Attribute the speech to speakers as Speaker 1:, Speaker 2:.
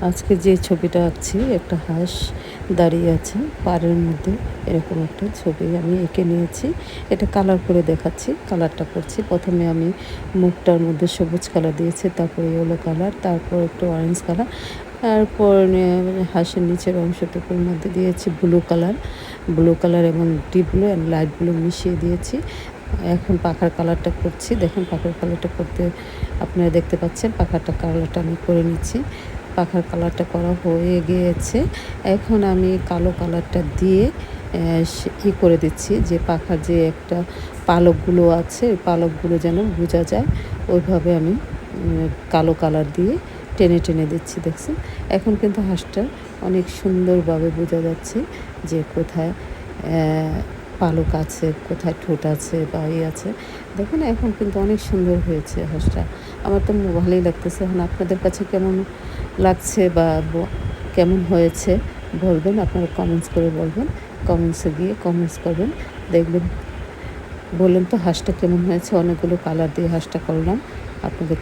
Speaker 1: আজকে যে ছবিটা আঁকছি, একটা হাঁস দাঁড়িয়ে আছে পাড়ের মধ্যে, এরকম একটা ছবি আমি এঁকে নিয়েছি। এটা কালার করে দেখাচ্ছি, কালারটা করছি। প্রথমে আমি মুখটার মধ্যে সবুজ কালার দিয়েছি, তারপর ইয়েলো কালার, তারপর একটু অরেঞ্জ কালার, তারপর হাঁসের নিচের অংশটুকুর মধ্যে দিয়েছি ব্লু কালার এবং deep blue and light blue মিশিয়ে দিয়েছি। এখন পাখার কালারটা করছি। দেখুন পাখার কালারটা করতে আপনারা দেখতে পাচ্ছেন, পাখাটা কালারটা আমি করে নিচ্ছি। পাখার কালারটা করা হয়ে গিয়েছে। এখন আমি কালো কালারটা দিয়ে করে দিচ্ছি, যে পাখার যে একটা পালকগুলো আছে, ওই পালকগুলো যেন বোঝা যায়, ওইভাবে আমি কালো কালার দিয়ে টেনে টেনে দিচ্ছি। দেখছেন, এখন কিন্তু হাঁসটা অনেক সুন্দরভাবে বোঝা যাচ্ছে যে কোথায় পালক আছে, কোথায় ঠোঁট আছে বা আছে। দেখুন এখন কিন্তু অনেক সুন্দর হয়েছে হাঁসটা। আমার তো ভালোই লাগতেছে। এখন আপনাদের কাছে কেমন লাগছে বা কেমন হয়েছে বলবেন, আপনারা কমেন্টস করে বলবেন। কমেন্টসে গিয়ে কমেন্টস করবেন, দেখবেন। বললেন তো হাঁসটা কেমন হয়েছে, অনেকগুলো কালার দিয়ে হাঁসটা করলাম আপনাদের